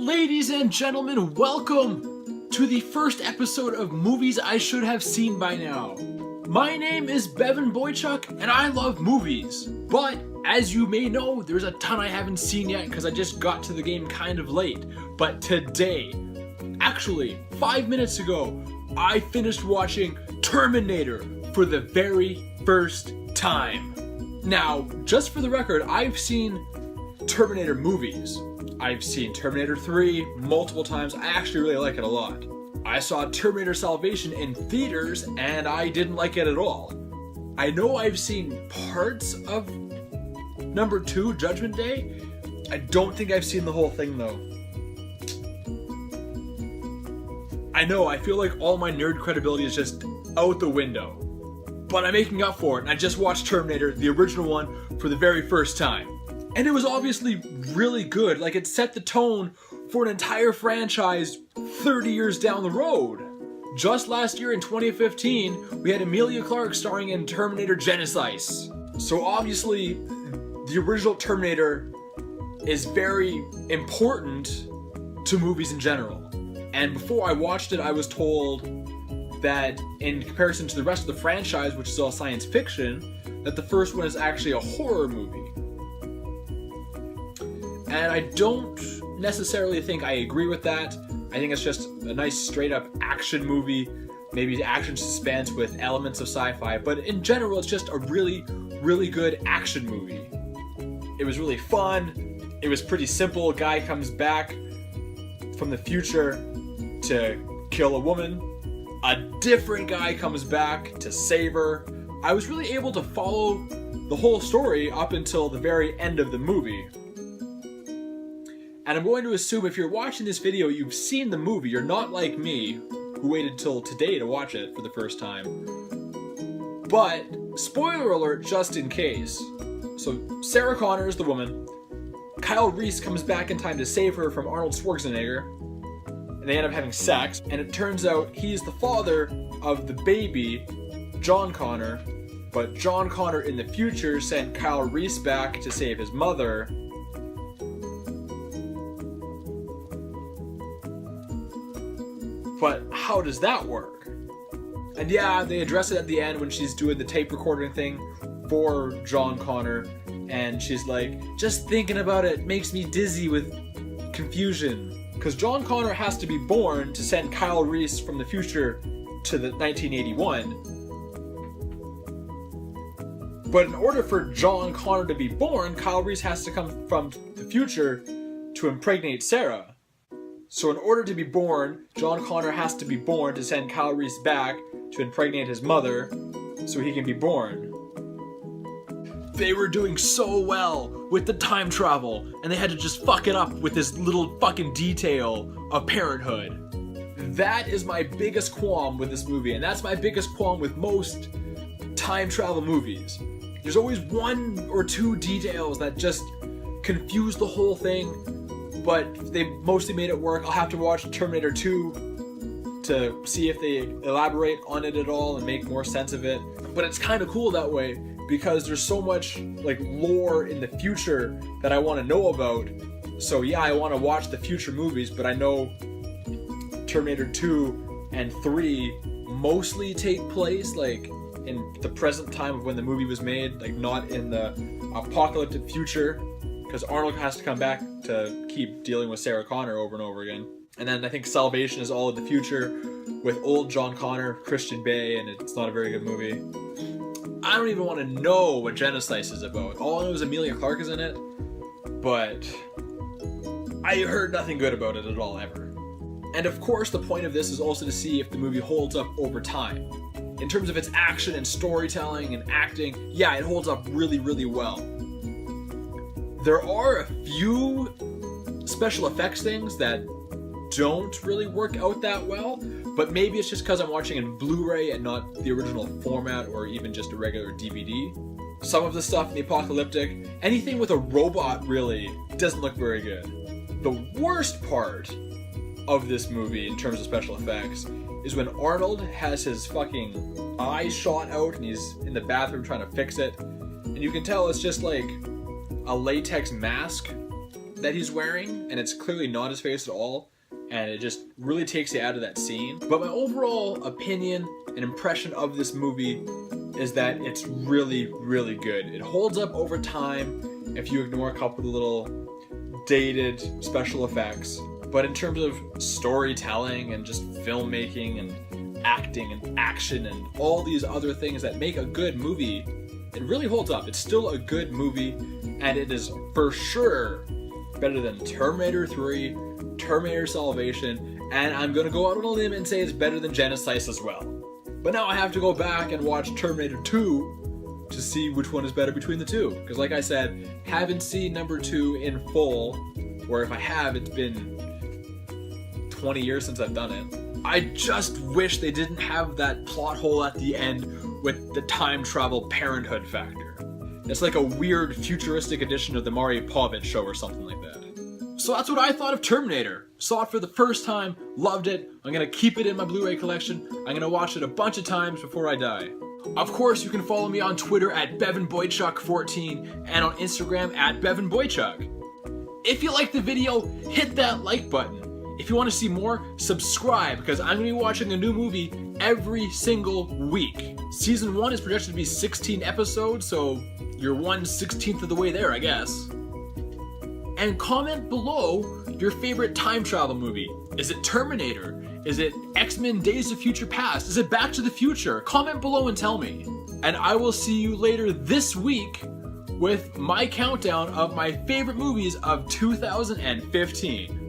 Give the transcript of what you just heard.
Ladies and gentlemen, welcome to the first episode of Movies I Should Have Seen by Now. My name is Bevan Boychuk, and I love movies. But, as you may know, there's a ton I haven't seen yet because I just got to the game kind of late. But today, actually 5 minutes ago, I finished watching Terminator for the very first time. Now, just for the record, I've seen Terminator movies. I've seen Terminator 3 multiple times. I actually really like it a lot. I saw Terminator Salvation in theaters and I didn't like it at all. I know I've seen parts of number 2, Judgment Day. I don't think I've seen the whole thing though. I know, I feel like all my nerd credibility is just out the window. But I'm making up for it and I just watched Terminator, the original one, for the very first time. And it was obviously really good. Like, it set the tone for an entire franchise 30 years down the road. Just last year in 2015, we had Emilia Clarke starring in Terminator Genisys. So obviously, the original Terminator is very important to movies in general. And before I watched it, I was told that in comparison to the rest of the franchise, which is all science fiction, that the first one is actually a horror movie. And I don't necessarily think I agree with that. I think it's just a nice straight-up action movie, maybe action suspense with elements of sci-fi, but in general, it's just a really, really good action movie. It was really fun. It was pretty simple. A guy comes back from the future to kill a woman. A different guy comes back to save her. I was really able to follow the whole story up until the very end of the movie. And I'm going to assume if you're watching this video, you've seen the movie. You're not like me, who waited till today to watch it for the first time. But, spoiler alert just in case. So, Sarah Connor is the woman. Kyle Reese comes back in time to save her from Arnold Schwarzenegger. And they end up having sex. And it turns out he's the father of the baby, John Connor. But John Connor in the future sent Kyle Reese back to save his mother. But how does that work? And yeah, they address it at the end when she's doing the tape recording thing for John Connor. And she's like, just thinking about it makes me dizzy with confusion. Because John Connor has to be born to send Kyle Reese from the future to the 1981. But in order for John Connor to be born, Kyle Reese has to come from the future to impregnate Sarah. So in order to be born, John Connor has to be born to send Kyle Reese back to impregnate his mother so he can be born. They were doing so well with the time travel, and they had to just fuck it up with this little fucking detail of parenthood. That is my biggest qualm with this movie, and that's my biggest qualm with most time travel movies. There's always one or two details that just confuse the whole thing, but they mostly made it work. I'll have to watch Terminator 2 to see if they elaborate on it at all and make more sense of it. But it's kind of cool that way because there's so much like lore in the future that I want to know about. So yeah, I want to watch the future movies, but I know Terminator 2 and 3 mostly take place like in the present time of when the movie was made, like not in the apocalyptic future. Because Arnold has to come back to keep dealing with Sarah Connor over and over again. And then I think Salvation is all in the future with old John Connor, Christian Bale, and it's not a very good movie. I don't even want to know what Genisys is about. All I know is Emilia Clarke is in it, but I heard nothing good about it at all ever. And of course the point of this is also to see if the movie holds up over time. In terms of its action and storytelling and acting, yeah, it holds up really, really well. There are a few special effects things that don't really work out that well, but maybe it's just because I'm watching in Blu-ray and not the original format or even just a regular DVD. Some of the stuff in the apocalyptic, anything with a robot really doesn't look very good. The worst part of this movie in terms of special effects is when Arnold has his fucking eyes shot out and he's in the bathroom trying to fix it, and you can tell it's just like a latex mask that he's wearing, and it's clearly not his face at all, and it just really takes you out of that scene. But my overall opinion and impression of this movie is that it's really, really good. It holds up over time if you ignore a couple of the little dated special effects. But in terms of storytelling and just filmmaking and acting and action and all these other things that make a good movie, it really holds up. It's still a good movie, and it is for sure better than Terminator 3, Terminator Salvation, and I'm gonna go out on a limb and say it's better than Genesis as well. But now I have to go back and watch Terminator 2 to see which one is better between the two. Because like I said, haven't seen number 2 in full, or if I have, it's been 20 years since I've done it. I just wish they didn't have that plot hole at the end with the time travel parenthood factor. It's like a weird futuristic edition of the Maury Povich show or something like that. So that's what I thought of Terminator. Saw it for the first time, loved it. I'm gonna keep it in my Blu-ray collection. I'm gonna watch it a bunch of times before I die. Of course, you can follow me on Twitter at BevanBoychuk14 and on Instagram at BevanBoychuk. If you liked the video, hit that like button. If you want to see more, subscribe, because I'm going to be watching a new movie every single week. Season 1 is projected to be 16 episodes, so you're 1/16 of the way there, I guess. And comment below your favorite time travel movie. Is it Terminator? Is it X-Men Days of Future Past? Is it Back to the Future? Comment below and tell me. And I will see you later this week with my countdown of my favorite movies of 2015.